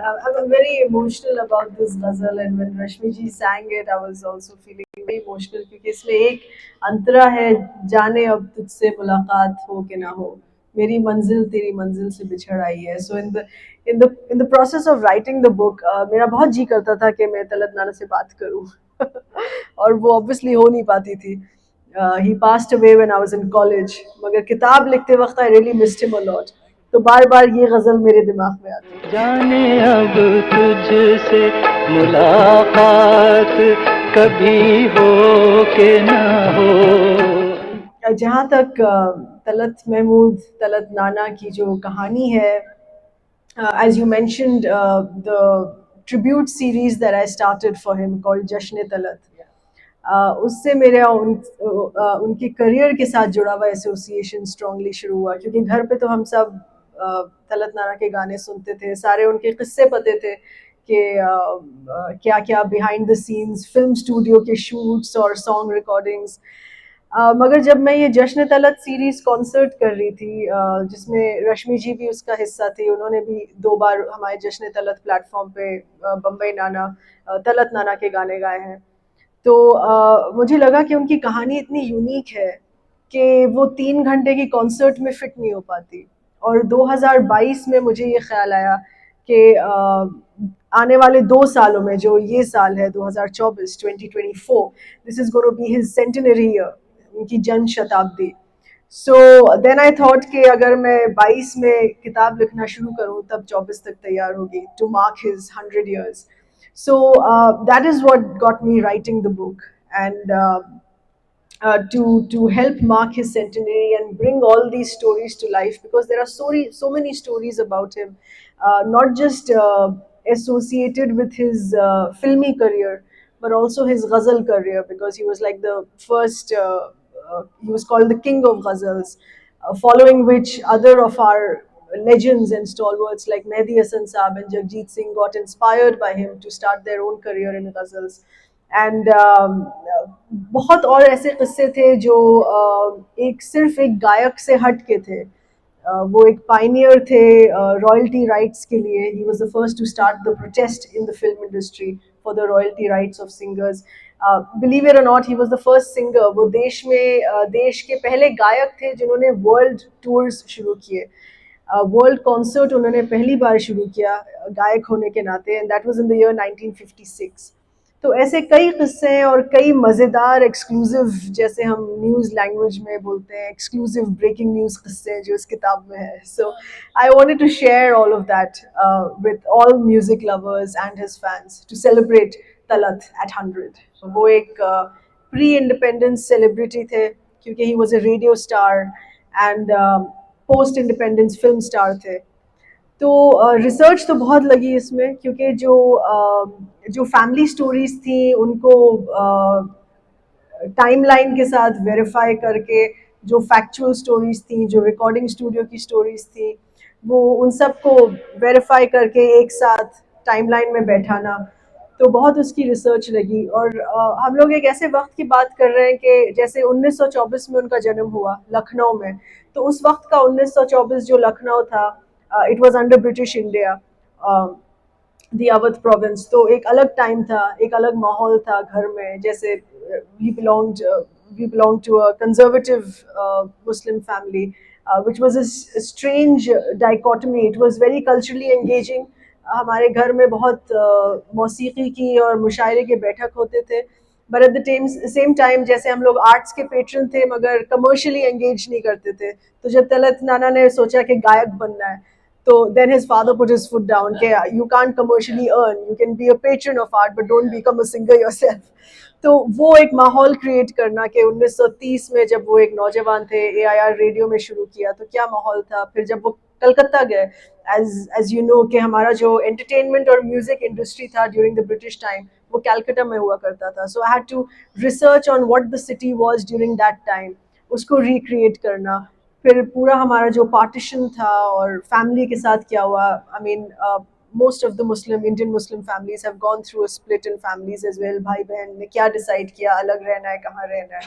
I'm very emotional about this ghazal, and when Rashmi ji sang it, I was also feeling very emotional क्योंकि इसमें एक अंतरा है, जाने अब तुझसे मुलाकात हो कि ना हो, मेरी मंजिल तेरी मंजिल से बिछड़ आई है. So in the process of writing the book, मेरा बहुत जी करता था कि मैं तलत नाना से बात करूं. और वो obviously हो नहीं पाती थी. He passed away when I was in college. मगर किताब लिखते वक्त I really missed him a lot. तो बार बार ये गजल मेरे दिमाग में आती है. जाने अब तुझसे मुलाकात कभी हो के ना हो. जहाँ तक तलत महमूद, तलत नाना की जो कहानी है, as you mentioned, the tribute series that I started for him called Jashn Talat. उससे मेरा उनके करियर के साथ जुड़ा हुआ एसोसिएशन स्ट्रांगली शुरू हुआ क्योंकि घर पे तो हम सब तलत नाना के गाने सुनते थे, सारे उनके किस्से पते थे कि क्या क्या behind the scenes film studio के शूट्स और सॉन्ग रिकॉर्डिंग्स. मगर जब मैं ये जश्न तलत सीरीज कॉन्सर्ट कर रही थी, जिसमें रश्मि जी भी उसका हिस्सा थी, उन्होंने भी 2 बार हमारे जश्न तलत प्लेटफॉर्म पे बम्बई नाना, तलत नाना के गाने गाए हैं. तो मुझे लगा कि उनकी कहानी इतनी यूनिक है कि वो 3 घंटे की कॉन्सर्ट में फिट नहीं हो पाती. और 2022 में मुझे ये ख्याल आया कि आने वाले 2 सालों में, जो ये साल है 2024, 2024, this is going to be his centenary year, उनकी जन्म शताब्दी. सो देन आई थॉट कि अगर मैं 22 में किताब लिखना शुरू करूं तब 24 तक तैयार होगी, to mark his 100 years. So that is what got me writing the book, and to help mark his centenary and bring all these stories to life, because there are so many stories about him, not just associated with his filmy career, but also his ghazal career, because he was like the first. He was called the king of ghazals, following which other of our legends and stalwarts like Mehdi Hasan Saab and Jagjit Singh got inspired by him to start their own career in ghazals. And बहुत और ऐसे किस्से थे जो एक सिर्फ एक गायक से हट के थे. वो एक पाइनियर थे रॉयल्टी राइट्स के लिए. He was the first to start the protest in the film industry for the royalty rights of singers. Believe it और not, he was the first singer. वो देश में देश के पहले गायक थे जिन्होंने वर्ल्ड टूर्स शुरू किए. वर्ल्ड कॉन्सर्ट उन्होंने पहली बार शुरू किया गायक होने के नाते, and that was in the year 1956. तो ऐसे कई किस्से हैं और कई मज़ेदार एक्सक्लूसिव, जैसे हम न्यूज़ लैंग्वेज में बोलते हैं, एक्सक्लूसिव ब्रेकिंग न्यूज़ किस्से हैं जो इस किताब में है. So I wanted to share all of that with all music lovers and his fans to celebrate Talat at 100. वो एक प्री इंडिपेंडेंस सेलिब्रिटी थे क्योंकि he was a radio star and post independence film star थे. तो research तो बहुत लगी इसमें क्योंकि जो फैमिली स्टोरीज थी उनको टाइमलाइन के साथ वेरीफाई करके, जो फैक्चुअल स्टोरीज थी, जो रिकॉर्डिंग स्टूडियो की स्टोरीज थी, वो उन सबको वेरीफाई करके एक साथ टाइमलाइन में बैठाना, तो बहुत उसकी रिसर्च लगी. और हम लोग एक ऐसे वक्त की बात कर रहे हैं कि जैसे 1924 में उनका जन्म हुआ लखनऊ में, तो उस वक्त का 1924 जो लखनऊ था, it was under British India, the Awadh province. तो एक अलग टाइम था, एक अलग माहौल था घर में. जैसे we belong to a conservative Muslim family, which was a strange dichotomy. It was very culturally engaging. हमारे घर में बहुत मौसीकी की और मुशायरे के बैठक होते थे, but at the same time जैसे हम लोग आर्ट्स के पेट्रन थे मगर कमर्शियली एंगेज नहीं करते थे. तो जब तलत नाना ने सोचा कि गायक बनना है, तो then his father put his foot down कि you can't commercially earn, you can be a patron of art but don't become a singer yourself. तो वो एक माहौल क्रिएट करना कि 1930 में जब वो एक नौजवान थे, AIR रेडियो में शुरू किया, तो क्या माहौल था. फिर जब वो कलकत्ता गए, एज यू नो कि हमारा जो एंटरटेनमेंट और म्यूजिक इंडस्ट्री था ड्यूरिंग द ब्रिटिश टाइम, वो कैलकाटा में हुआ करता था. So I had to research on what the city was during that time, उसको रिक्रिएट करना. फिर पूरा हमारा जो पार्टीशन था और फैमिली के साथ क्या हुआ. I mean most of the Indian Muslim families have gone through a split in families as well. भाई बहन ने क्या डिसाइड किया, अलग रहना है, कहाँ रहना है.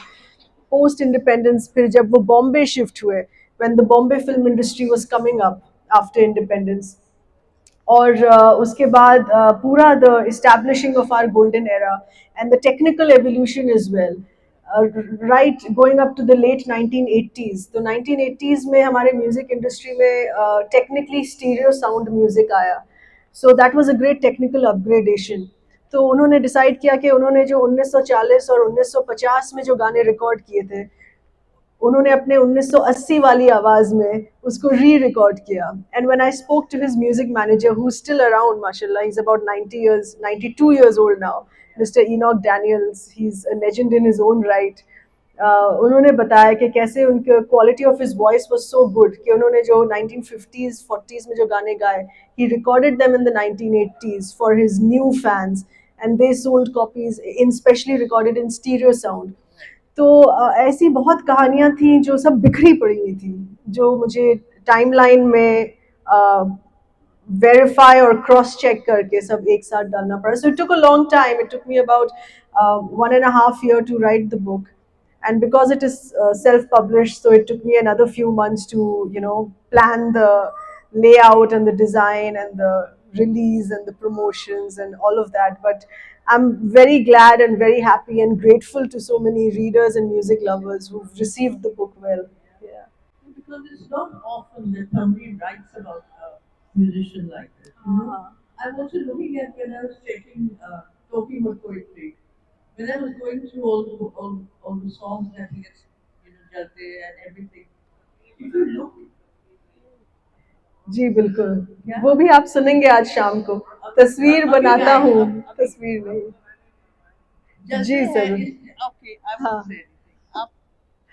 पोस्ट इंडिपेंडेंस फिर जब वो बॉम्बे शिफ्ट हुए, when the Bombay film industry was coming up after independence, और उसके बाद पूरा the establishing of our golden era and the technical evolution is well, right going up to the late 1980s। तो 1980s में हमारे music industry में technically stereo sound music आया, so that was a great technical upgradation. तो उन्होंने decide किया कि उन्होंने जो 1940 और 1950 में जो गाने रिकॉर्ड किए थे, उन्होंने अपने 1980 वाली आवाज में उसको री रिकॉर्ड किया। And when I spoke to his music manager who is still around, माशाल्लाह, he is about 90 years 92 years old now, mister Enoch Daniels, he is a legend in his own right. उन्होंने बताया कि कैसे उनके quality of his voice was so good कि उन्होंने जो 1950s 40s में जो गाने गाए, he recorded them in the 1980s for his new fans, and they sold copies in specially recorded in stereo sound. तो ऐसी बहुत कहानियाँ थी जो सब बिखरी पड़ी हुई थी, जो मुझे टाइमलाइन में वेरीफाई और क्रॉस चेक करके सब एक साथ डालना पड़ा। So it took a long time, it took me about 1.5 year to write the book, and because it is self-published, so it took me another few months to, plan the layout and the design and the release and the promotions and all of that. But I'm very glad and very happy and grateful to so many readers and music lovers who've received the book well. Yeah. Because it's not often that somebody writes about a musician like this. I'm also looking at when I was checking, talking about poetry. When I was going through all the songs that he has, Jalte and everything. If you look, जी बिल्कुल, yeah, वो भी आप सुनेंगे आज शाम को। तस्वीर बनाता हूँ, तस्वीर नहीं। जलते जी हैं जरूर। okay, I हाँ won't say anything.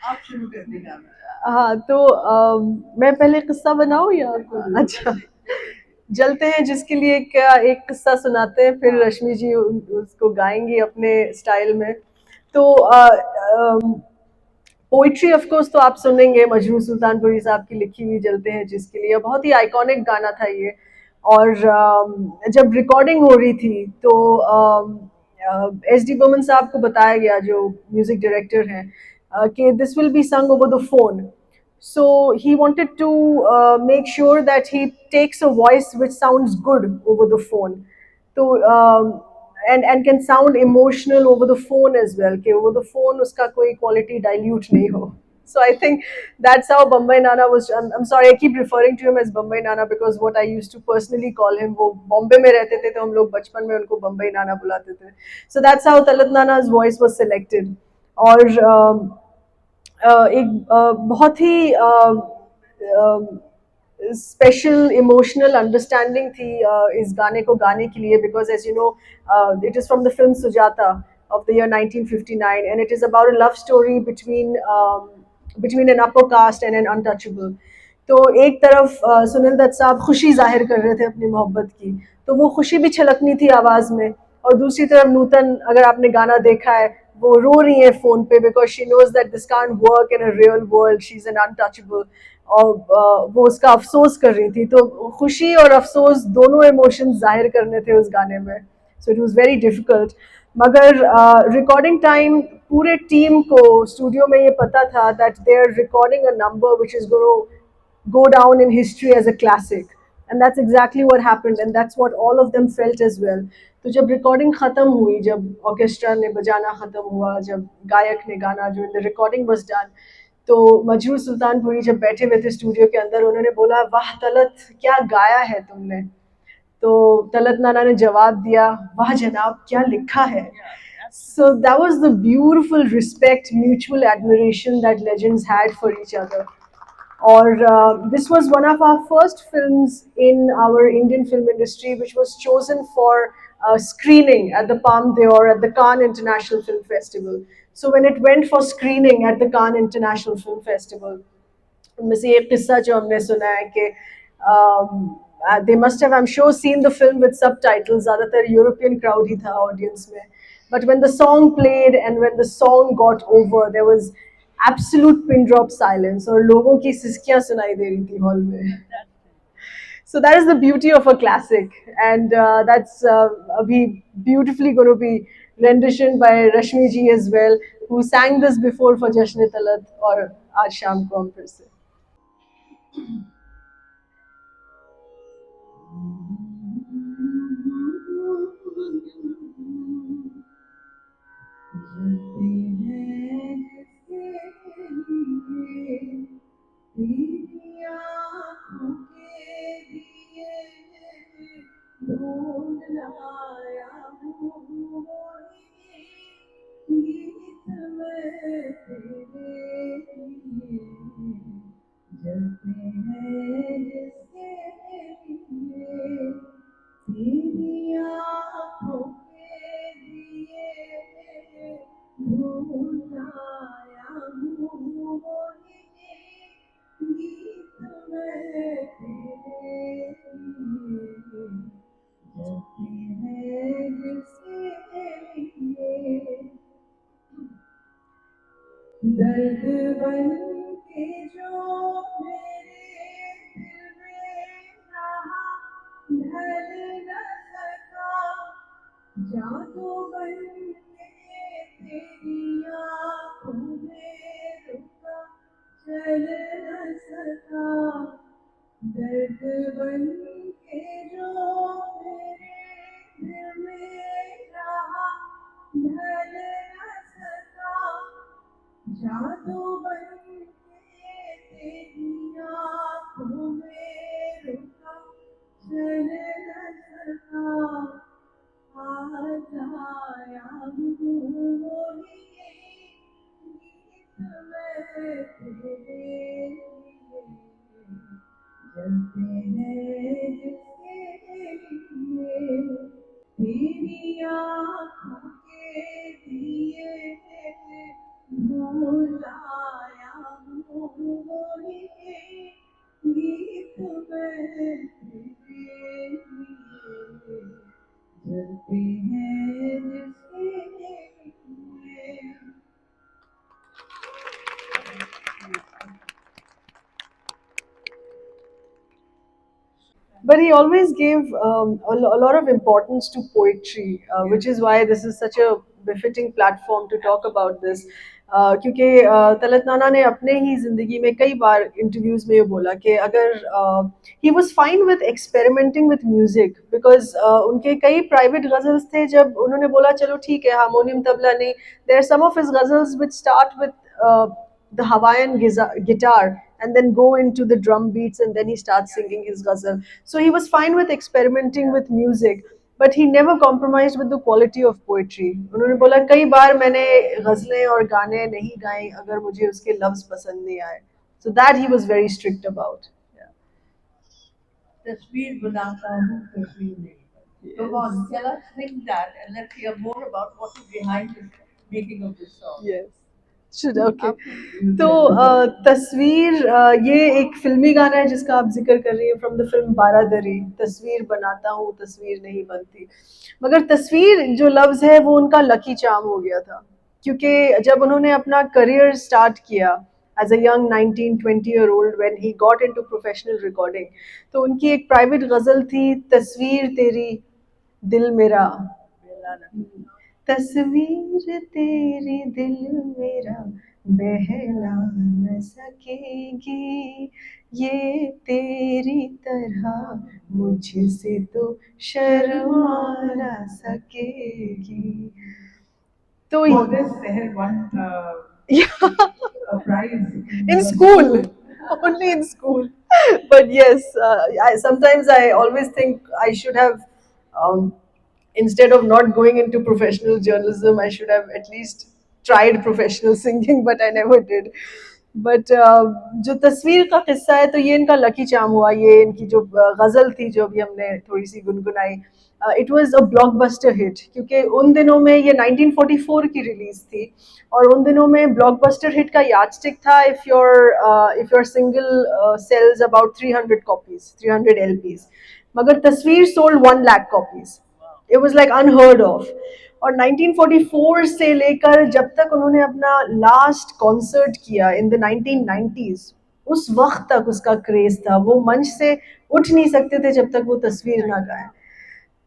आप शुरू कर दें गाना। हाँ, तो मैं पहले किस्सा बनाऊँ या अच्छा, जलते हैं जिसके लिए क्या एक किस्सा सुनाते हैं, फिर रश्मि जी उसको गाएंगी अपने स्टाइल में। तो पोइट्री ऑफ कोर्स तो आप सुनेंगे, मजरू सुल्तानपुरी साहब की लिखी हुई जलते हैं जिसके लिए, बहुत ही आइकॉनिक गाना था ये। और जब रिकॉर्डिंग हो रही थी तो एस डी बर्मन साहब को बताया गया, जो म्यूजिक डायरेक्टर हैं, कि दिस विल बी संग over the phone. So he wanted to make sure that he takes a voice which sounds good over the phone. So and can sound emotional over the phone as well. कि over the phone उसका कोई quality dilute नहीं हो. So I think that's how Bombay Nana was. I'm sorry, I keep referring to him as Bombay Nana because what I used to personally call him, वो बॉम्बे में रहते थे तो हम लोग बचपन में उनको बम्बई नाना बुलाते थे. So that's how Talat Nana's voice was selected. और एक बहुत ही स्पेशल इमोशनल अंडरस्टैंडिंग थी इस गाने को गाने के लिए, because as you know it is from the film Sujata of the year 1959, and it is about a love story between an upper caste and an untouchable. तो एक तरफ सुनील दत्त साहब खुशी जाहिर कर रहे थे अपनी मोहब्बत की, तो वो खुशी भी छलकनी थी आवाज़ में, और दूसरी तरफ नूतन, अगर आपने गाना देखा है, वो रो रही है फ़ोन पे because she knows that this can't work in a real world, she is an untouchable, और वो उसका अफसोस कर रही थी। तो खुशी और अफसोस दोनों इमोशंस जाहिर करने थे उस गाने में, so it was very difficult. मगर रिकॉर्डिंग टाइम पूरे टीम को स्टूडियो में ये पता था that they are recording a number which is gonna go down in history as a classic, and that's exactly what happened, and that's what all of them felt as well. तो जब recording ख़त्म हुई, जब orchestra ने बजाना ख़त्म हुआ, जब गायक ने गाना, जो in the recording was done, तो मजरूर सुल्तानपुरी जब बैठे हुए थे स्टूडियो के अंदर, उन्होंने बोला, वाह तलत, क्या गाया है तुमने। तो तलत नाना ने जवाब दिया, वाह जनाब, क्या लिखा है। So that was the beautiful respect, mutual admiration that legends had for each other. Or this was one of our first films in our Indian film industry, which was chosen for screening at the Palme d'Or at the Cannes International Film Festival. So when it went for screening at the Cannes International Film Festival, उनमें से एक किस्सा जो हमने सुना है कि they must have, I'm sure, seen the film with subtitles. ज़्यादातर यूरोपियन क्राउड ही था ऑडियंस में. But when the song played and when the song got over, there was absolute pin drop silence, और लोगों की सिसकियां सुनाई दे रही थी हॉल में. So that is the beauty of a classic, and that's abhi beautifully going to be rendition by Rashmi ji as well, who sang this before for Jashn Talat or Aaj Sham Ko Hum Fir Se. ढूंढ लाया हूँ वही गीत मैं तेरे लिए जलते हैं जिसके लिए तेरी आँखों के दिए ढूंढ लाया हूँ वही गीत मैं तेरे लिए जलते हैं जिसके लिए दर्द बन के जो मेरे दिल में रहा ढल न सका जादू बन के तेरी आँखों में रुका चल न सका दर्द बन के जो मेरे दिल में रहा ढल न सका जादू बन के तेरी आँखों में रुका चल न सका आज आया हूँ वही गीत मैं तेरे लिए जलते हैं जिसके लिए तेरी आँखों के दिए भुलाया हूँ वही गीत मैं तेरे लिए जलते हैं जिसके लिए But he always gave a lot of importance to poetry, which is why this is such a befitting platform to talk about this. क्योंकि तलत नाना ने अपने ही ज़िंदगी में कई बार इंटरव्यूज़ में ये बोला कि अगर he was fine with experimenting with music because उनके कई प्राइवेट गज़ल्स थे जब उन्होंने बोला चलो ठीक है हारमोनियम तबला नहीं there are some of his ghazals which start with the Hawaiian guitar and then go into the drum beats and then he starts singing his ghazal. So he was fine with experimenting with music, but he never compromised with the quality of poetry. उन्होंने बोला कई बार मैंने गज़लें और गाने नहीं गाए अगर मुझे उसके लफ्ज़ पसंद नहीं आए. So that he was very strict about. Yeah. तस्वीर बनाता हूँ तस्वीर नहीं Come on, tell us, sing that, and let's hear more about what is behind the making of this song. Yes. Should okay. तो तस्वीर ये एक फिल्मी गाना है जिसका आप जिक्र कर रही हैं फ्रॉम द फिल्म बारादरी तस्वीर बनाता हूँ तस्वीर नहीं बनती मगर तस्वीर जो लफ्ज़ है वो उनका लकी चार्म हो गया था क्योंकि जब उन्होंने अपना करियर स्टार्ट किया as a young 19-20 year old when he got into professional recording तो उनकी एक प्राइवेट गज़ल थी तस्वीर तेरी दिल मेरा तस्वीर तेरी दिल मेरा बहला न सकेगी ये तेरी तरह मुझसे तो शर्मा न सकेगी तो For this, they had won a prize in school only in school but yes sometimes I always think I should have um, instead of not going into professional journalism I should have at least tried professional singing but I never did but जो तस्वीर का किस्सा है तो ये इनका lucky charm हुआ ये इनकी जो गज़ल थी जो अभी हमने थोड़ी सी गुनगुनाई it was a blockbuster hit क्योंकि उन दिनों में ये 1944 की रिलीज थी और उन दिनों में ब्लॉकबस्टर हिट का यार्डस्टिक था if your single sells about 300 copies 300 LPs मगर Tasveer sold 1 lakh copies it was like unheard of और 1944 से लेकर जब तक उन्होंने अपना लास्ट कॉन्सर्ट किया इन द 1990s उस वक्त तक उसका क्रेज था वो मंच से उठ नहीं सकते थे जब तक वो तस्वीर ना गाएं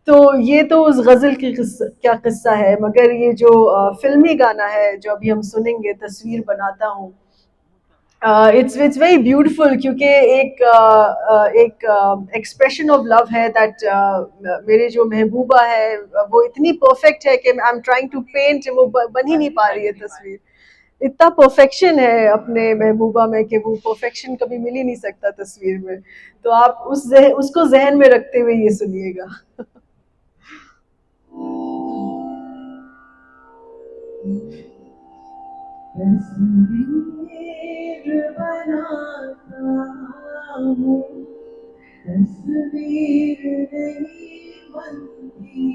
तो ये तो उस गज़ल की क्या किस्सा है मगर ये जो फिल्मी गाना है जो अभी हम सुनेंगे तस्वीर बनाता हूँ इट्स वेरी ब्यूटीफुल क्योंकि एक एक्सप्रेशन ऑफ लव है दैट मेरे जो महबूबा है वो इतनी परफेक्ट है कि I am trying to paint वो बन ही नहीं पा रही है तस्वीर इतना परफेक्शन है अपने महबूबा में कि वो परफेक्शन कभी मिल ही नहीं सकता तस्वीर में तो आप उसको जहन में रखते हुए ये सुनिएगा तस्वीर बनाता हूँ, तस्वीर नहीं बनती,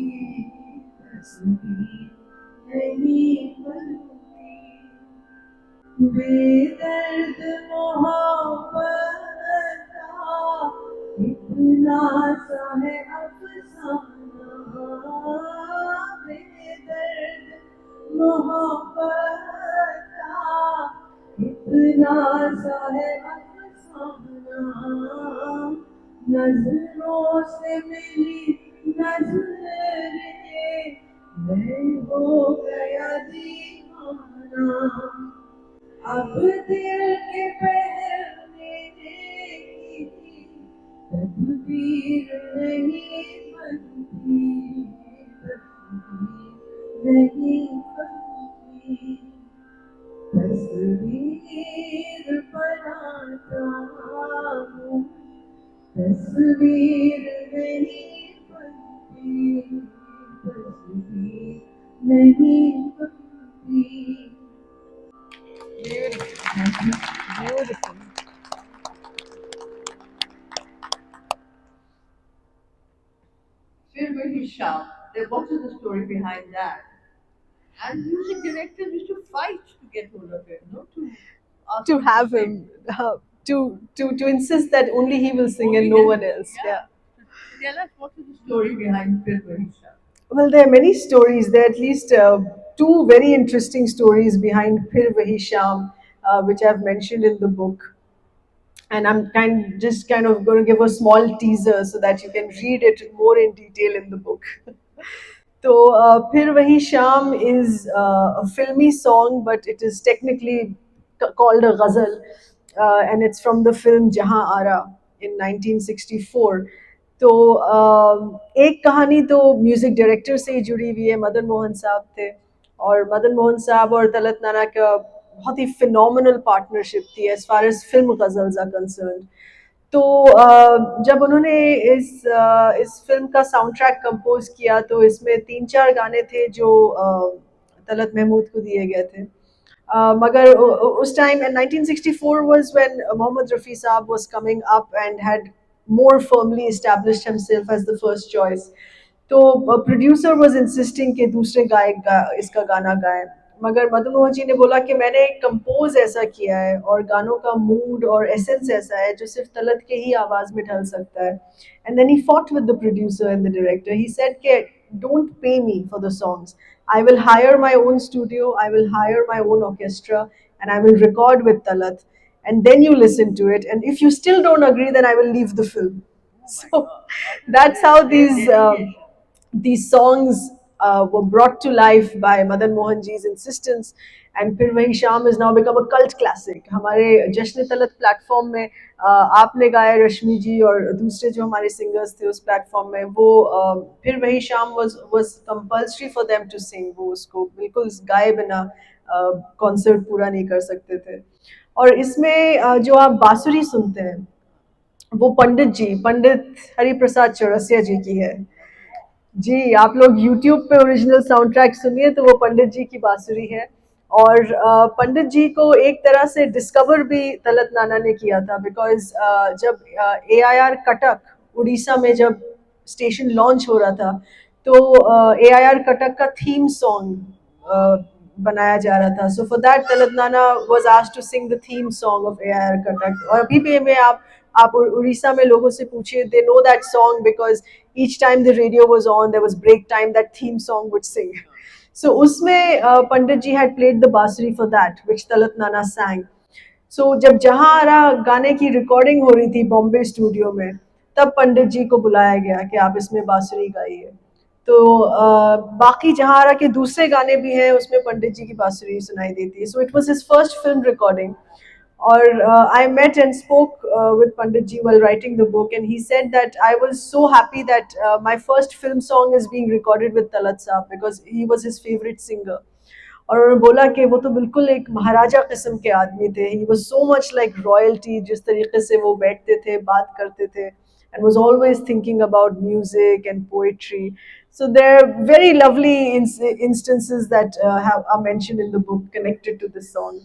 तस्वीर नहीं बनती। बेदर्द मोहब्बत का इतना सा है अफसाना, बेदर्द मोहब्बत का इतना सा है अफसाना। नजरों से मिली नजरें, मैं हो गया दीवाना। अब दिल के पहलने की तदबीर नहीं बनती, तस्वीर नहीं बनती। तस्वीर बनाता हूँ, तस्वीर नहीं बनती, तस्वीर नहीं बनती। Beautiful. Fir Wahi Sham. What is the story behind that? And music directors used to fight to get hold of him, no? To ask To him have sing. him, to insist that only he will sing and Only no him, one else. Yeah. Tell us what is the story behind Fir Wahi Sham. Well, there are many stories. There are at least two very interesting stories behind Phir Wahi Sham, which I've mentioned in the book. And I'm kind of going to give a small teaser so that you can read it more in detail in the book. So, Phir Wahi Sham is a filmy song, but it is technically called a ghazal, and it's from the film Jahan Ara in 1964. तो एक कहानी तो music director से ही जुड़ी हुई है, मदन मोहन साहब थे, और मदन मोहन साहब और तलत नाना का बहुत ही फिनोमिनल पार्टनरशिप थी as far as film ghazals are concerned. तो जब उन्होंने इस फिल्म का साउंड ट्रैक कंपोज किया तो इसमें 3-4 गाने थे जो तलत महमूद को दिए गए थे। मगर उस time 1964 was when Mohammad Rafi Saab was coming up and had more firmly established himself as the first choice. तो प्रोड्यूसर वाज इंसिस्टिंग कि दूसरे गायक इसका गाना गाएं, मगर मदन मोहन जी ने बोला कि मैंने कंपोज ऐसा किया है और गानों का मूड और एसेंस ऐसा है जो सिर्फ तलत के ही आवाज़ में ढल सकता है। And then he fought with the producer and the director, he said कि don't pay me for the songs, I will hire my own studio, I will hire my own orchestra, and I will record with Talat. And then you listen to it. And if you still don't agree, then I will leave the film. So that's how these songs were brought to life by Madan Mohan ji's insistence. And फिर वही शाम has now become a cult classic. हमारे जश्न Talat platform में आपने गाया रश्मि जी और दूसरे जो हमारे सिंगर्स थे उस प्लेटफॉर्म में, वो फिर वही शाम was compulsory for them to sing. वो उसको बिल्कुल गाए बिना कॉन्सर्ट पूरा नहीं कर सकते थे। और इसमें जो आप बांसुरी सुनते हैं वो पंडित हरिप्रसाद चौरसिया जी की है। जी, आप लोग यूट्यूब पे ओरिजिनल साउंड ट्रैक सुनिए तो वो पंडित जी की बांसुरी है। और पंडित जी को एक तरह से डिस्कवर भी तलत नाना ने किया था, बिकॉज जब AIR कटक उड़ीसा में जब स्टेशन लॉन्च हो रहा था तो AIR कटक का थीम सॉन्ग बनाया जा रहा था। So for that Talat Nana was asked to sing the theme song of AIR Cuttack. और अभी भी में आप उड़ीसा में लोगों से पूछिए, they know that song because each time the radio was on, there was break time, that theme song would sing. So उसमें पंडित जी had played the बांसुरी for that, which Talat Nana sang. So जब जहाँ आरा गाने की रिकॉर्डिंग हो रही थी Bombay studio में, तब पंडित जी को बुलाया गया कि आप इसमें बांसुरी गाइए। तो बाकी जहाँ आरा के दूसरे गाने भी हैं उसमें पंडित जी की बांसुरी सुनाई देती है। सो it was his first film recording. Or I met and spoke with Pandit ji while writing the book, and he said that I was so happy that my first film song is being recorded with Talat Saab because he was his favorite singer. और उन्होंने बोला कि वो तो बिल्कुल एक महाराजा किस्म के आदमी थे, he was so much like royalty, जिस तरीके से वो बैठते थे बात करते थे। and was always thinking about music and poetry. So there are very lovely instances that are mentioned in the book connected to this song.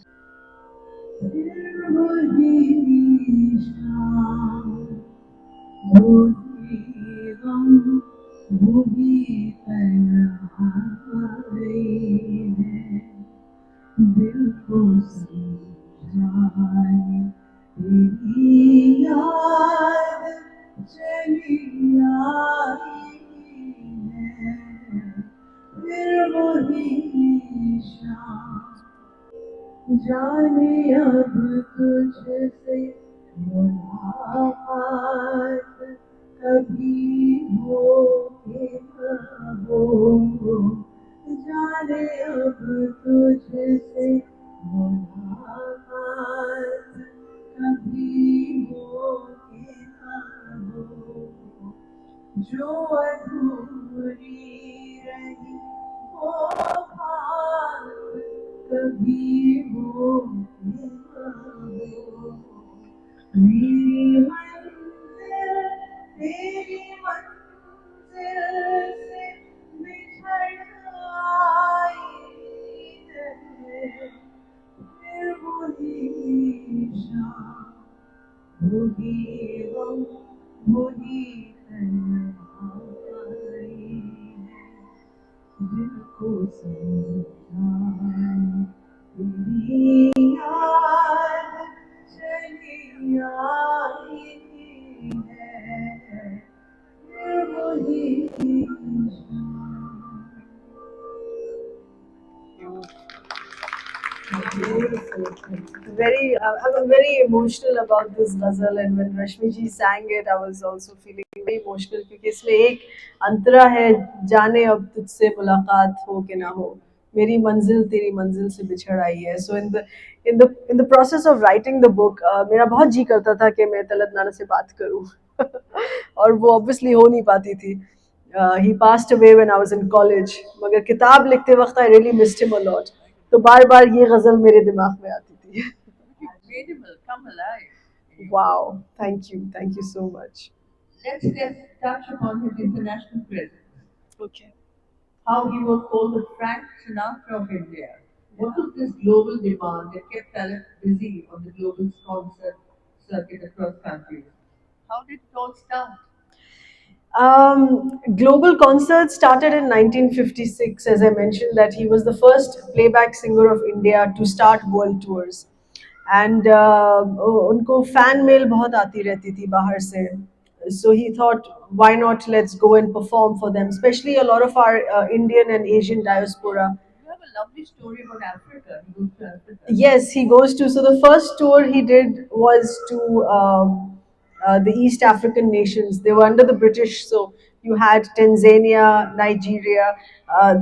दिल को समझाए तेरी याद चली आई है फिर वही शाम जाने अब तुझसे मुलाकात कभी हो के न हो जाने अब तुझसे मुलाकात कभी हो के न हो जो अधूरी रही वो बात कभी हो न हो मेरी मंजिल तेरी मंजिल से बिछड़ आई है फिर वही शाम वही गम वही तन्हाई है दिल को समझाए तेरी याद चली आई है फिर वही शाम Very, I'm very emotional about this ghazal, and when Rashmi ji sang it, I was also feeling very emotional क्योंकि इसमें एक अंतरा है, जाने अब तुझसे मुलाकात हो कि ना हो, मेरी मंजिल तेरी मंजिल से बिछड़ आई है. So in the process of writing the book, मेरा बहुत जी करता था कि मैं तलत नाना से बात करूं, और वो obviously हो नहीं पाती थी. He passed away when I was in college. मगर किताब लिखते वक्त I really missed him a lot. तो बार बार ये गजल मेरे दिमाग में आती थी. made him come alive. Wow, thank you so much. Let's touch upon his international presence. Okay. How he was called the Frank Sinatra of India. What was this global demand that kept Talat busy on the global concert circuit across countries? How did it all start? Global concerts started in 1956. As I mentioned, that he was the first playback singer of India to start world tours. And उनको fan mail बहुत आती रहती थी बाहर से. So he thought, why not let's go and perform for them, especially a lot of our Indian and Asian diaspora. You have a lovely story about Africa. He goes to Africa. Yes, he goes to. So the first tour he did was to the East African nations. They were under the British, so you had Tanzania, Nigeria,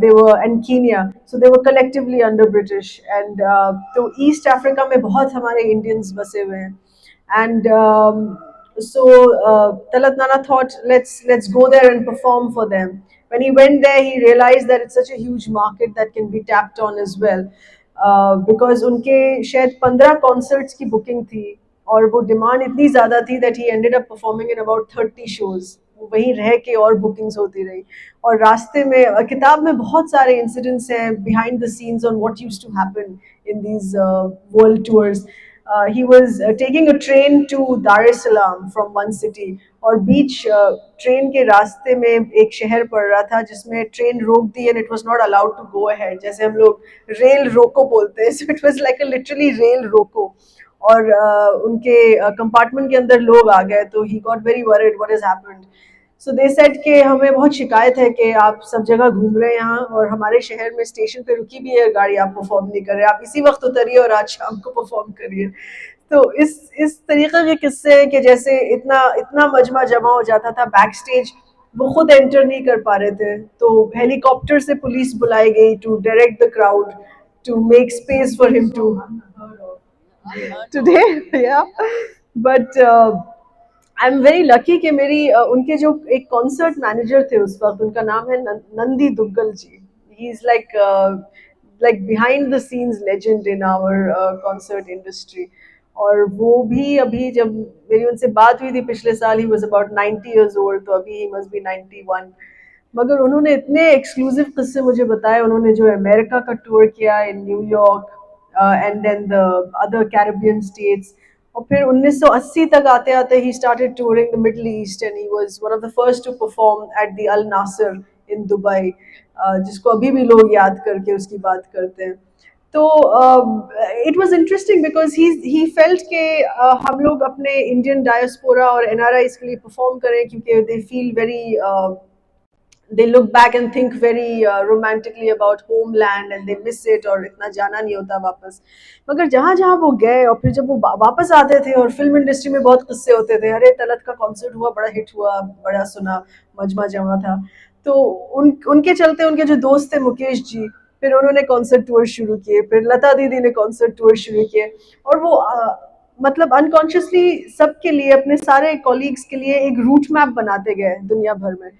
they were and Kenya. So they were collectively under British. And तो East Africa में बहुत हमारे Indians बसे हुए हैं. And so Talat Nana thought, let's go there and perform for them. When he went there, he realized that it's such a huge market that can be tapped on as well. Because उनके शायद 15 concerts की booking थी, और वो demand इतनी ज़्यादा थी that he ended up performing in about 30 shows. वहीं रह के और बुकिंग्स होती रही. और रास्ते में किताब में बहुत सारे इंसिडेंट्स हैं behind the scenes on what used to happen in these world tours. He was taking a train to Dar es Salaam from one city, और बीच ट्रेन के रास्ते में एक शहर पड़ रहा था जिसमें ट्रेन रोक दी and it was not allowed to go ahead, जैसे हम लोग रेल रोको बोलते हैं. So it was like a literally rail रोको. और उनके कंपार्टमेंट के अंदर लोग आ गए, तो he got very worried what has happened. So they said कि हमें बहुत शिकायत है कि आप सब जगह घूम रहे हैं यहाँ, और हमारे शहर में स्टेशन पे रुकी भी है गाड़ी, आप परफॉर्म नहीं कर रहे, आप इसी वक्त उतरिए और आज शाम को परफॉर्म करिए. तो इस तरीके के किस्से हैं कि जैसे इतना इतना मजमा जमा हो जाता था बैक स्टेज, वो खुद एंटर नहीं कर पा रहे थे, तो हेलीकॉप्टर से पुलिस बुलाई गई to direct the crowd to make space for him to today. या but I am very lucky कि मेरी उनके जो एक कॉन्सर्ट मैनेजर थे उस वक्त, उनका नाम है Nandi Duggal ji. He is like behind the scenes legend in our concert industry. और वो भी अभी जब मेरी उनसे बात हुई थी पिछले साल, he was about 90 years old, तो अभी ही मस्ट बी 91। मगर उन्होंने इतने एक्सक्लूसिव किस्से मुझे बताए, उन्होंने जो अमेरिका का टूर किया in New York and then the other Caribbean states, और फिर 1980 तक आते आते he started touring the Middle East, and he was one of the first to perform at the Al Nasr in Dubai, जिसको अभी भी लोग याद करके उसकी बात करते हैं। तो it was interesting because he felt के हम लोग अपने इंडियन डायस्पोरा और एनआरआईज के लिए परफॉर्म करें, क्योंकि they feel very, they look back and think very romantically about homeland and they miss it, और इतना जाना नहीं होता वापस। मगर जहाँ जहाँ वो गए और फिर जब वो वापस आते थे, और फिल्म इंडस्ट्री में बहुत किस्से होते थे, अरे तलत का कॉन्सर्ट हुआ, बड़ा हिट हुआ, बड़ा सुना, मजमा जमा था। तो उनके चलते उनके जो दोस्त थे मुकेश जी, फिर उन्होंने कॉन्सर्ट टूर शुरू किए, फिर लता दीदी ने कॉन्सर्ट टूर शुरू किए, और वो मतलब अनकॉन्शियसली सबके लिए, अपने सारे कॉलीग्स के लिए एक रूट मैप बनाते गए दुनिया भर में।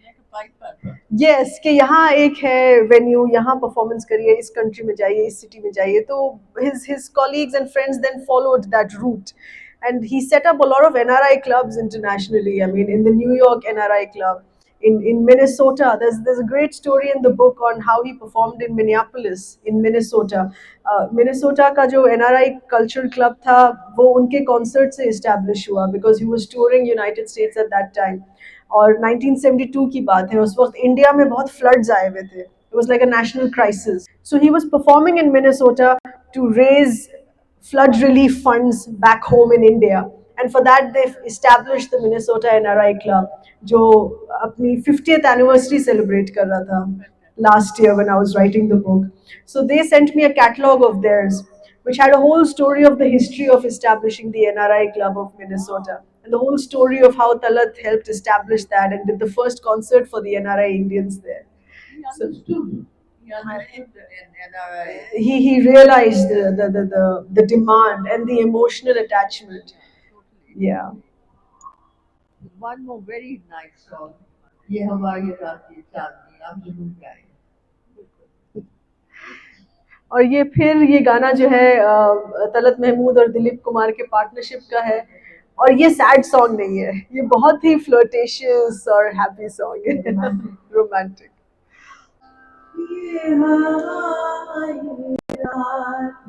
यस, कि यहाँ एक है वेन्यू, यहाँ परफॉर्मेंस करिए, इस कंट्री में जाइए, इस सिटी में जाइए। तो his colleagues and friends then followed that route, and he set up a lot of NRI clubs internationally. I mean, in the New York NRI club, in Minnesota, there's a great story in the book on how he performed in Minneapolis in Minnesota. Minnesota का जो NRI cultural club था, वो उनके concert से establish हुआ, because he was touring United States at that time. और 1972 की बात है, उस वक्त इंडिया में बहुत फ्लड्स आए हुए थे, it was like a national crisis, so he was performing in Minnesota to raise flood relief funds back home in India. And for that, they've established the Minnesota NRI Club, जो अपनी 50th anniversary celebrate कर रहा था last year when I was writing the book. So they sent me a catalog of theirs, which had a whole story of the history of establishing the NRI Club of Minnesota, and the whole story of how Talat helped establish that and did the first concert for the NRI Indians there. So, He understood the NRI. he realized the demand and the emotional attachment. Yeah. One more very nice song. ये हमारी रात की चांदनी आप जरूर गाएं। और ये फिर ये गाना जो है तलत महमूद और दिलीप कुमार के पार्टनरशिप का है, और ये सैड सॉन्ग नहीं है, ये बहुत ही फ्लर्टेशियस और हैप्पी सॉन्ग है, रोमांटिक। ये हमारी रात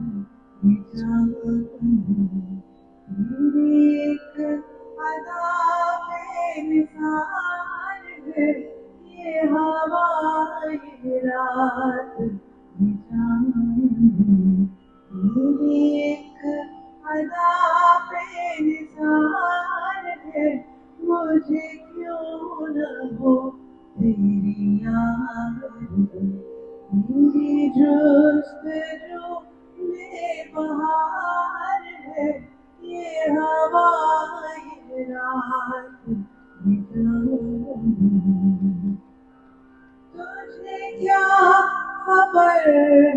की चांदनी, तेरी एक अदा पे निसार है, ये हमारी रात की चांदनी, तेरी एक अदा पे निसार है, मुझे क्यों न हो तेरी याद, मेरी जुस्तजू में बहार है, ये हवाएं रात की चांदनी। तुझे क्या खबर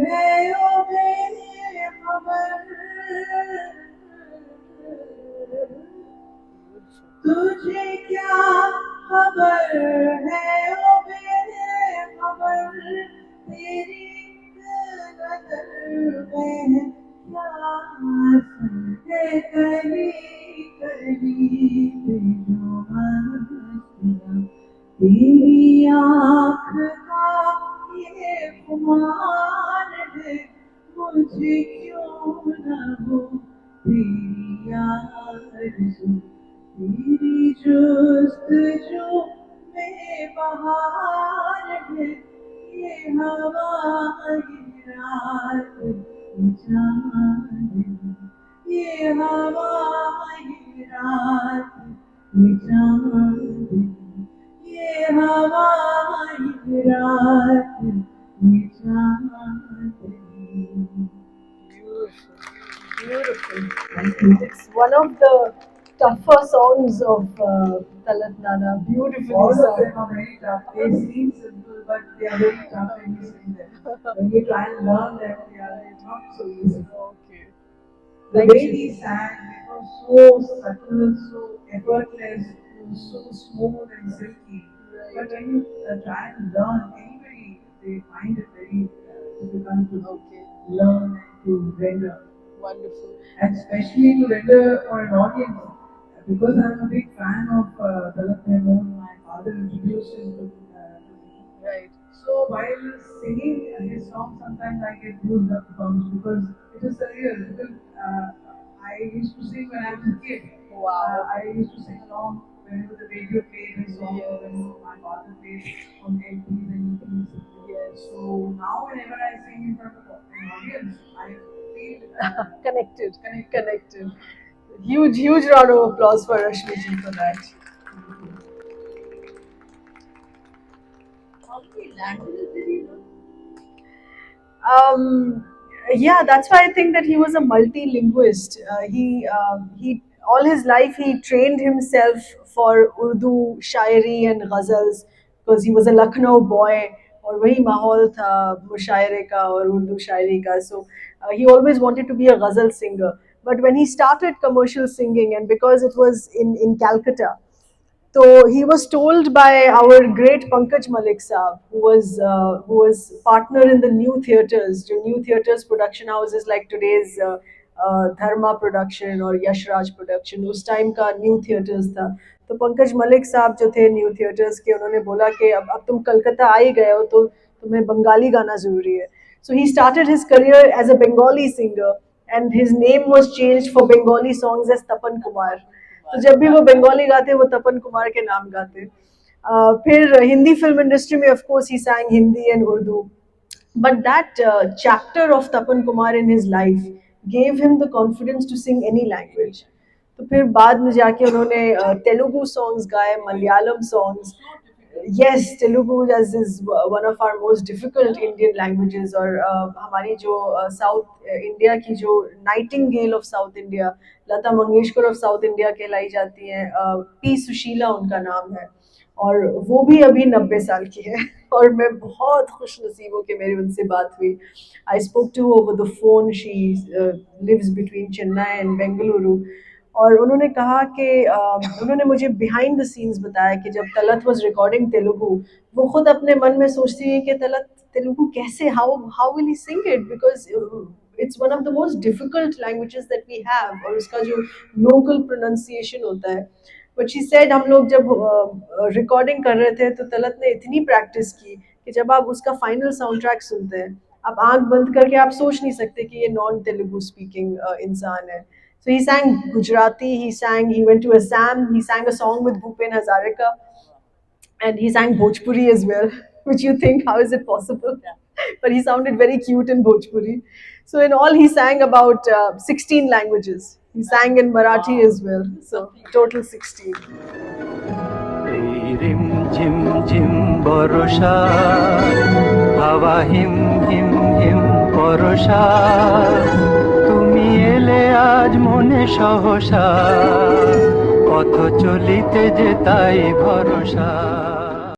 है ओ बेखबर, तुझे क्या खबर है ओ बेखबर, तेरी नजर में क्या असर है, कली कली पे जो हंसिया, तेरी आँख का ये खुमार है, मुझे क्यों न हो तेरी आरज़ू, तेरी जुस्तजू में बहार है, ये हवाएं रात की चांदनी, ये हवाएं रात की चांदनी, ये हवाएं रात की चांदनी। Beautiful. Thank you. It's one of the tougher songs of Talat Nana. Beautifully All of sung. them are very tough. They seem simple, but they are very tough when you sing them. When you try and learn them, they are not so easy. Okay. The Thank way you. he sang, it was so subtle, so effortless, it was so smooth and silky. But when you try and learn, anybody, they find it very difficult to learn and to render. Wonderful. And especially to render for an audience, because I'm a big fan of Talat Mehmood. My father introduced him to me. Right. So while singing his song, sometimes I get goosebumps because it is surreal. Because I used to sing when I was a kid. Wow. I used to sing along whenever the radio played his song, or when my father played on LPs and EPs. Yes. So now whenever I sing in front of an audience, I feel Connected. connected. Connected. Huge round of applause for Rashmi ji for that. How many languages did he know? um, yeah, that's why I think that he was a multi-linguist. He all his life he trained himself for Urdu Shayari and ghazals because he was a Lucknow boy और वही माहौल था मुशायरे का और उर्दू शायरी का. So he always wanted to be a ghazal singer. But when he started commercial singing, and because it was in Calcutta, so he was told by our great Pankaj Malik Saab, who was partner in the New Theatres, the New Theatres production houses like today's Dharma production or Yash Raj production. उस time का New Theatres था. तो पंकज मलिक साहब जो थे new theatres के, उन्होंने बोला कि अब तुम कलकत्ता आ ही गए हो तो तुम्हें बंगाली गाना जरूरी है. So he started his career as a Bengali singer, and his name was changed for Bengali songs as Tapan Kumar. तो जब भी वो बंगाली गाते वो तपन कुमार के नाम गाते. फिर हिंदी फिल्म इंडस्ट्री में of course he sang Hindi and Urdu. But that chapter of Tapan Kumar in his life gave him the confidence to sing any language. तो फिर बाद में जाके उन्होंने तेलुगु सॉन्ग्स गाए, Malayalam songs. Yes, Telugu is one of our most difficult Indian languages. और हमारी जो साउथ इंडिया की जो Nightingale of south India, Lata Mangeshkar of south India कहलाई जाती हैं. पी सुशीला उनका नाम है और वो भी अभी 90 साल की है. और मैं बहुत खुश नसीब हूँ कि मेरी उनसे बात हुई. I spoke to over the phone. She lives between Chennai and Bengaluru. और उन्होंने कहा कि उन्होंने मुझे बिहाइंड द सीन्स बताया कि जब तलत वाज रिकॉर्डिंग तेलुगु, वो खुद अपने मन में सोचती है कि तलत तेलुगु कैसे, how will he sing it, because it's one of the most difficult languages that we have, और उसका जो लोकल प्रोनाउंसिएशन होता है. बट शी सेड हम लोग जब रिकॉर्डिंग कर रहे थे तो तलत ने इतनी प्रैक्टिस की कि जब आप उसका फाइनल साउंड ट्रैक सुनते हैं, आप आंख बंद करके आप सोच नहीं सकते कि ये नॉन तेलुगु स्पीकिंग इंसान है. So he sang Gujarati, he went to Assam, he sang a song with Bhupen Hazarika, and he sang Bhojpuri as well, which you think, how is it possible? But he sounded very cute in Bhojpuri. So in all, he sang about 16 languages. He sang in Marathi as well, so total 16. এই রিম ঝিম ঝিম বর্ষা, হাওয়া হিম হিম হিম বর্ষা, তুমি এলে আজ মনে সহসা, পথ চলিতে যে তাই ভরসা.